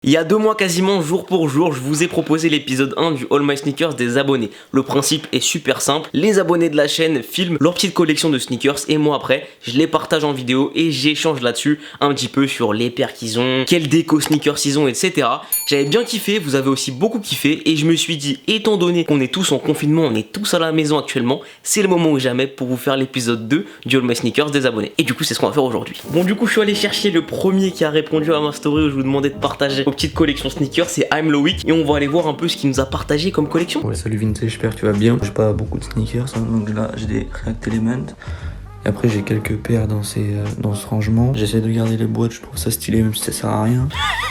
Il y a 2 mois quasiment, jour pour jour, je vous ai proposé l'épisode 1 du All My Sneakers des abonnés. Le principe est super simple, les abonnés de la chaîne filment leur petite collection de sneakers et moi après, je les partage en vidéo et j'échange là-dessus un petit peu sur les paires qu'ils ont, quelle déco sneakers ils ont, etc. J'avais bien kiffé, vous avez aussi beaucoup kiffé et je me suis dit, étant donné qu'on est tous en confinement, on est tous à la maison actuellement, c'est le moment ou jamais pour vous faire l'épisode 2 du All My Sneakers des abonnés. Et du coup, c'est ce qu'on va faire aujourd'hui. Bon, du coup, je suis allé chercher le premier qui a répondu à ma story où je vous demandais de partager vos petites collections sneakers, c'est I'm Loïc et on va aller voir un peu ce qu'il nous a partagé comme collection. Ouais, salut Vince, j'espère que tu vas bien. J'ai pas beaucoup de sneakers, hein, donc là j'ai des React Element. Et après j'ai quelques paires dans ce rangement. J'essaie de garder les boîtes, je trouve ça stylé même si ça sert à rien.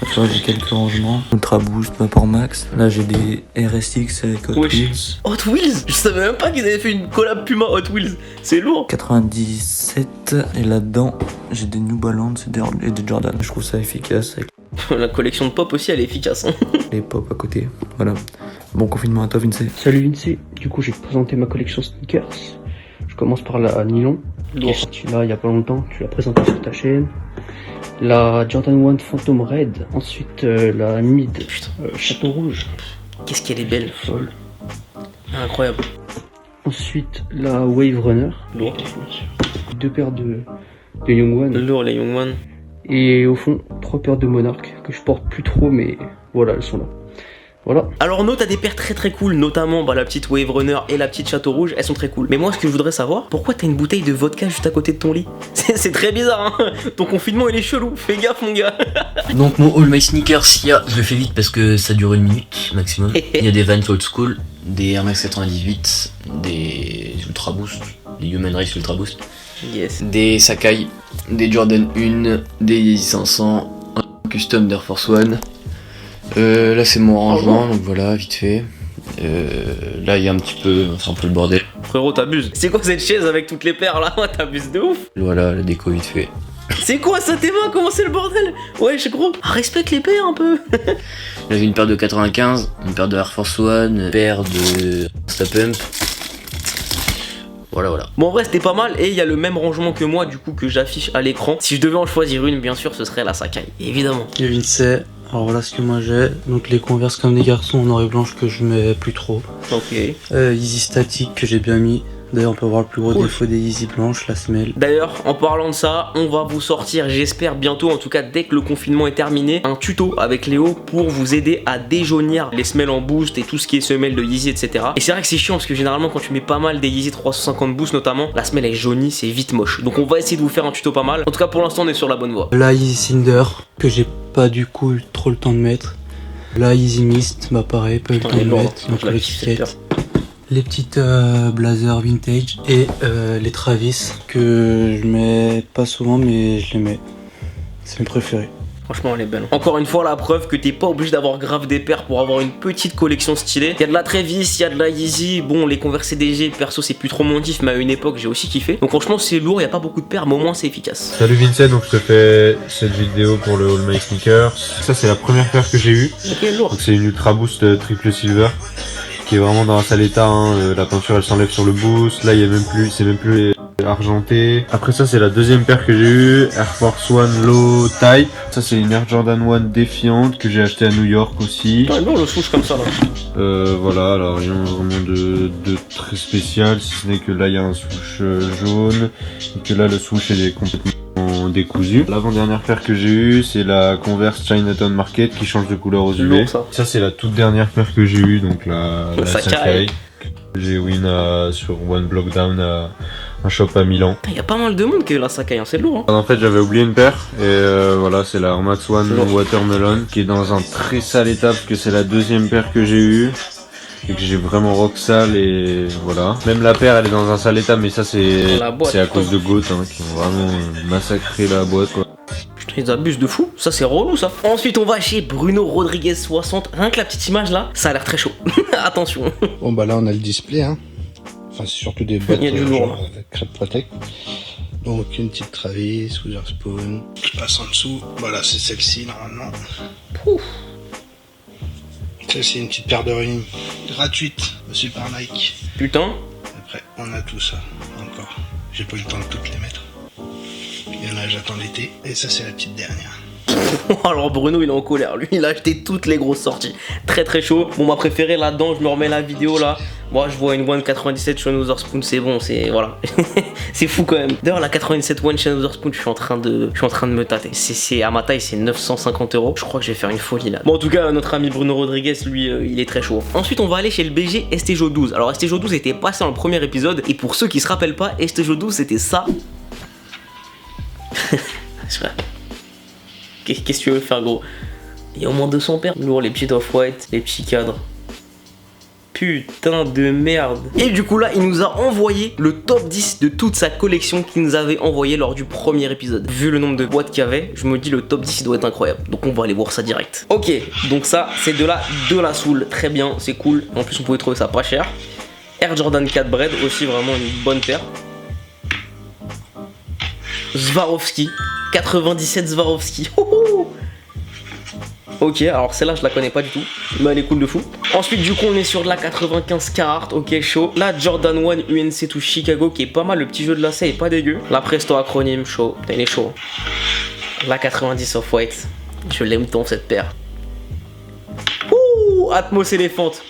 Après j'ai quelques rangements. Ultra Boost, Vapor Max. Là j'ai des RSX avec Hot Wheels. Hot Wheels, je savais même pas qu'ils avaient fait une collab Puma Hot Wheels. C'est lourd. 97 et là-dedans j'ai des New Balance et des Jordan. Je trouve ça efficace avec la collection de pop aussi elle est efficace. Hein. les pop à côté. Voilà. Bon confinement à toi Vince. Salut Vince, du coup je vais te présenter ma collection sneakers. Je commence par la nylon, qui est sortie là il y a pas longtemps, tu l'as présentée sur ta chaîne. La Jordan 1 Phantom Red, ensuite la Mid Château Rouge. Qu'est-ce qu'elle est belle. Folle. Incroyable. Ensuite la Wave Runner. Lourd. 2 paires de Young One. Lourd les Young One. Et au fond 3 paires de Monarch que je porte plus trop mais voilà elles sont là. Voilà. Alors No, t'as des paires très cool, notamment la petite Wave Runner et la petite Château Rouge, elles sont très cool. Mais moi ce que je voudrais savoir, pourquoi t'as une bouteille de vodka juste à côté de ton lit? C'est très bizarre hein. Ton confinement il est chelou, fais gaffe mon gars. Donc mon All My Sneakers, je le fais vite parce que ça dure 1 minute maximum. Il y a des Vans Old School, des Air Max 98, des Ultra Boost, des Human Race Ultra Boost, Yes. des Sakai, des Jordan 1, des Yeezy 500, un custom d'Air Force One. Là c'est mon rangement, donc voilà, vite fait. Là il y a un petit peu, c'est un peu le bordel. Frérot t'abuses. C'est quoi cette chaise avec toutes les paires là? T'abuses de ouf. Voilà, la déco vite fait. C'est quoi ça tes mains? Comment c'est le bordel? Ouais je gros. Respecte les paires un peu. J'avais une paire de 95, une paire de Air Force One, une paire de Stop Pump. Voilà. Bon en vrai c'était pas mal et il y a le même rangement que moi du coup que j'affiche à l'écran. Si je devais en choisir une bien sûr ce serait la Sakai, évidemment. Et Vince, alors voilà ce que moi j'ai. Donc les Converse comme des garçons en noir et blanche que je mets plus trop. Ok. Yeezy statique que j'ai bien mis. D'ailleurs on peut voir le plus gros défaut des Yeezy blanches, la semelle. D'ailleurs, en parlant de ça, on va vous sortir, j'espère bientôt, en tout cas dès que le confinement est terminé, un tuto avec Léo pour vous aider à déjaunir les semelles en boost et tout ce qui est semelle de Yeezy, etc. Et c'est vrai que c'est chiant parce que généralement quand tu mets pas mal des Yeezy 350 boost notamment, la semelle est jaunie, c'est vite moche. Donc on va essayer de vous faire un tuto pas mal. En tout cas pour l'instant on est sur la bonne voie. La Yeezy Cinder que j'ai pas du coup eu trop le temps de mettre. La Yeezy Mist, bah pareil, pas eu le temps de mettre. Donc le ticket. Les petites blazers vintage et les Travis que je mets pas souvent mais je les mets. C'est mes préférés. Franchement elle est belle. Encore une fois la preuve que t'es pas obligé d'avoir grave des paires pour avoir une petite collection stylée. Il y a de la Travis, il y a de la Yeezy. Bon les Converse CDG perso c'est plus trop mon kiff mais à une époque j'ai aussi kiffé. Donc franchement c'est lourd, il y a pas beaucoup de paires mais au moins c'est efficace. Salut Vincent, donc je te fais cette vidéo pour le All My Sneakers. Ça c'est la première paire que j'ai eue. Ok lourd. Donc c'est une Ultra Boost triple silver qui est vraiment dans un sale état, hein. La peinture elle s'enlève sur le boost, là il y a même plus, c'est même plus argenté. Après ça c'est la deuxième paire que j'ai eue, Air Force One Low Type. Ça c'est une Air Jordan 1 défiante que j'ai acheté à New York aussi. Putain lourd le swoosh comme ça là. Voilà, alors rien vraiment de très spécial, si ce n'est que là il y a un swoosh jaune, et que là le swoosh est complètement décousu. L'avant-dernière paire que j'ai eue, c'est la Converse Chinatown Market qui change de couleur aux UV. Lourd, ça. C'est la toute dernière paire que j'ai eue, donc la Sakai. J'ai win sur One Block Down à un shop à Milan. Il y a pas mal de monde qui a eu la Sakai, hein. C'est lourd. Hein. En fait j'avais oublié une paire et voilà c'est la Air Max One Watermelon qui est dans un très sale état parce que c'est la deuxième paire que j'ai eue. Et que j'ai vraiment rock sale et voilà. Même la paire elle est dans un sale état mais ça c'est à cause de Goat hein, qui ont vraiment massacré la boîte quoi. Putain ils abusent de fou, ça c'est relou ça. Ensuite on va chez Bruno Rodriguez 60. Rien que la petite image là, ça a l'air très chaud. Attention. Bon bah là on a le display hein. Enfin c'est surtout des boîtes crêpe protect. Donc une petite Travis, Witherspoon qui passe en dessous. Voilà c'est celle-ci normalement. Pouf. Ça c'est une petite paire de running gratuite de Super Nike. Putain. Après on a tout ça encore. J'ai pas eu le temps de toutes les mettre. Il y en a j'attends l'été. Et ça c'est la petite dernière. Alors Bruno il est en colère, lui il a acheté toutes les grosses sorties. Très très chaud. Bon ma préférée là-dedans, je me remets la vidéo là. Moi je vois une One 97 Sean Wotherspoon, c'est bon, c'est voilà. C'est fou quand même. D'ailleurs la 97 One Sean Wotherspoon, je suis en train de me tâter. C'est à ma taille, c'est 950 €. Je crois que je vais faire une folie là. Bon en tout cas notre ami Bruno Rodriguez, lui il est très chaud. Ensuite on va aller chez le BG Estejo 12. Alors Estejo 12 était passé dans le premier épisode et pour ceux qui se rappellent pas, Estejo 12 c'était ça. Qu'est-ce que tu veux faire gros? Il y a au moins 200 paires. Lourd, les petits off-white, les petits cadres. Putain de merde. Et du coup là il nous a envoyé le top 10 de toute sa collection qu'il nous avait envoyé lors du premier épisode. Vu le nombre de boîtes qu'il y avait, je me dis le top 10 doit être incroyable. Donc on va aller voir ça direct. Ok, donc ça c'est de la soul. Très bien, c'est cool. En plus on pouvait trouver ça pas cher. Air Jordan 4 Bread, aussi vraiment une bonne paire. Swarovski, 97 Swarovski. Ok, alors celle-là je la connais pas du tout, mais elle est cool de fou. Ensuite du coup on est sur de la 95 Carhartt, ok chaud. La Jordan 1 UNC to Chicago qui est pas mal, le petit jeu de lacet est pas dégueu. La Presto acronyme, chaud, putain, il est chaud. La 90 Off-White, je l'aime tant cette paire. Ouh, Atmos éléphante,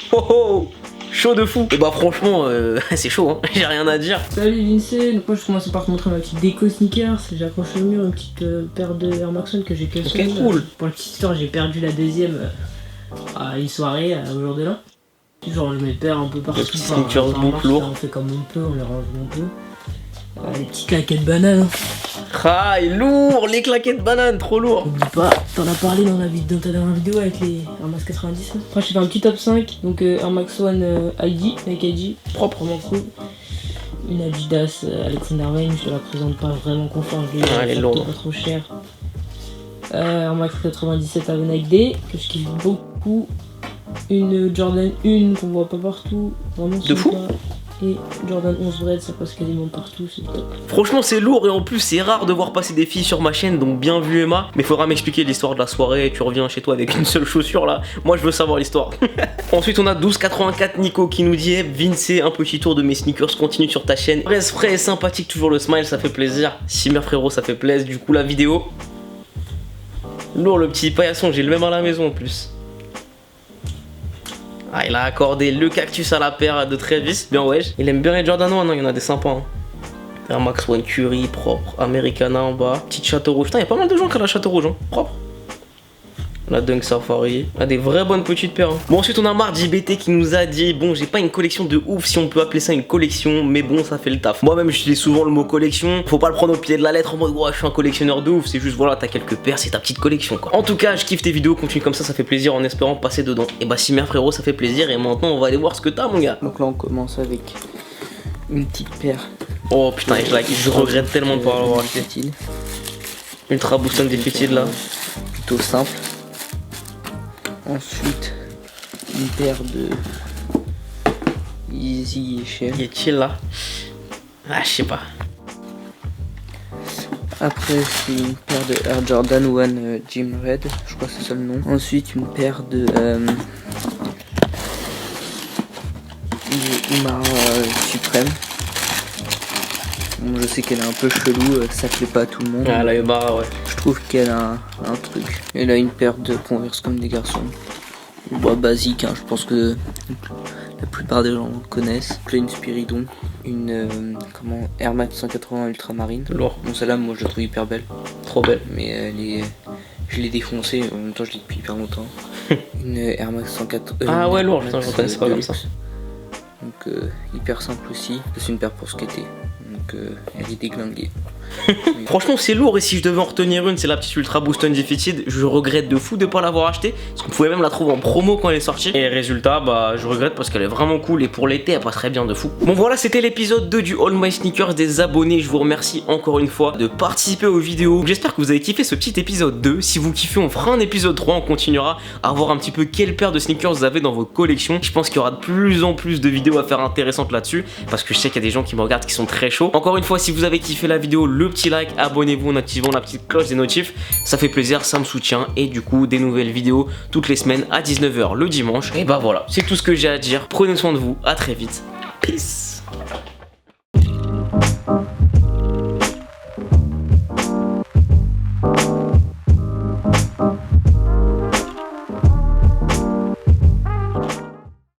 chaud de fou. Et bah franchement c'est chaud hein, j'ai rien à dire. Salut Vincent, donc moi je commence par te montrer ma petite déco sneakers. J'ai accroché au mur une petite paire de Air Max 1 que j'ai que Ok cool. Pour la petite histoire j'ai perdu la deuxième à une soirée au jour de l'an. Genre je mets paires un peu partout. Les petits sneakers boucles lourds. On fait comme on peut, on les range un peu. Les petits claquettes bananes. Ah, il est lourd, les claquettes bananes, trop lourd. N'oublie pas, t'en as parlé dans ta dernière vidéo avec les Air Max 90. Après j'ai fait un petit top 5, donc Air Max 1 ID, avec ID, proprement cool. Une Adidas Alexander Wayne, je te la présente pas vraiment confort, je l'ai elle est lourde. Pas trop cher. Air Max 97 avec Nike D, que je kiffe beaucoup. Une Jordan 1 qu'on voit pas partout, vraiment de fou. Et Jordan 11 Bread, ça passe quasiment partout, c'est top. Franchement c'est lourd et en plus c'est rare de voir passer des filles sur ma chaîne, donc bien vu Emma. Mais faudra m'expliquer l'histoire de la soirée, tu reviens chez toi avec une seule chaussure là. Moi je veux savoir l'histoire. Ensuite on a 1284 Nico qui nous dit Vince, un petit tour de mes sneakers continue sur ta chaîne. Reste frais et sympathique, toujours le smile, ça fait plaisir. Simmer frérot, ça fait plaisir. Du coup la vidéo. Lourd le petit paillasson, j'ai le même à la maison en plus. Ah, il a accordé le cactus à la paire de Travis, bien wesh. Il aime bien les Jordan 1, non, il y en a des sympas. Hein. Air Max 1 Curry, propre. Americana en bas. Petite Château Rouge. Putain, il y a pas mal de gens qui ont la Château Rouge, hein. Propre. La Dunk Safari. Ah, des vraies bonnes petites paires. Hein. Bon, ensuite, on a Mardi BT qui nous a dit bon, j'ai pas une collection de ouf si on peut appeler ça une collection, mais bon, ça fait le taf. Moi-même, j'utilise souvent le mot collection. Faut pas le prendre au pied de la lettre en mode ouais, je suis un collectionneur de ouf. C'est juste voilà, t'as quelques paires, c'est ta petite collection quoi. En tout cas, je kiffe tes vidéos, continue comme ça fait plaisir en espérant passer dedans. Et bah, si merde frérot, ça fait plaisir. Et maintenant, on va aller voir ce que t'as, mon gars. Donc là, on commence avec une petite paire. Oh putain, je regrette tellement de pas l'avoir acheté. Ultra Boston Defeated là. Plutôt simple. Ensuite, une paire de Easy et Cher. Il est chill là. Ah, je sais pas. Après, c'est une paire de Air Jordan 1 Jim Red, je crois que c'est ça le nom. Ensuite, une paire de Umar Supreme. Bon, je sais qu'elle est un peu chelou, ça plaît pas à tout le monde. Ah, la Umar, ouais. Je trouve qu'elle a un truc. Elle a une paire de Converse comme des garçons. Bon, basique, hein, je pense que la plupart des gens connaissent. Une Spiridon, une Air Max 180 Ultramarine. Lourd. Bon, celle-là, moi je la trouve hyper belle. Trop belle. Mais je l'ai défoncée, en même temps je l'ai depuis hyper longtemps. Une Air Max 104. Ah ouais, lourd, putain, je reconnais pas comme ça. Donc hyper simple aussi. C'est une paire pour skater. Donc elle est déglinguée. Franchement c'est lourd et si je devais en retenir une c'est la petite Ultra Boston Defeated. Je regrette de fou de pas l'avoir acheté parce qu'on pouvait même la trouver en promo quand elle est sortie. Et résultat bah je regrette parce qu'elle est vraiment cool et pour l'été elle passerait bien de fou. Bon voilà c'était l'épisode 2 du All My Sneakers des abonnés. Je vous remercie encore une fois de participer aux vidéos. J'espère que vous avez kiffé ce petit épisode 2. Si vous kiffez on fera un épisode 3. On continuera à voir un petit peu quelle paire de sneakers vous avez dans vos collections. Je pense qu'il y aura de plus en plus de vidéos à faire intéressantes là-dessus parce que je sais qu'il y a des gens qui me regardent qui sont très chauds. Encore une fois si vous avez kiffé la vidéo, le petit like, abonnez-vous en activant la petite cloche des notifs, ça fait plaisir, ça me soutient et du coup des nouvelles vidéos toutes les semaines à 19 h le dimanche. Et bah voilà, c'est tout ce que j'ai à dire, prenez soin de vous, à très vite, peace.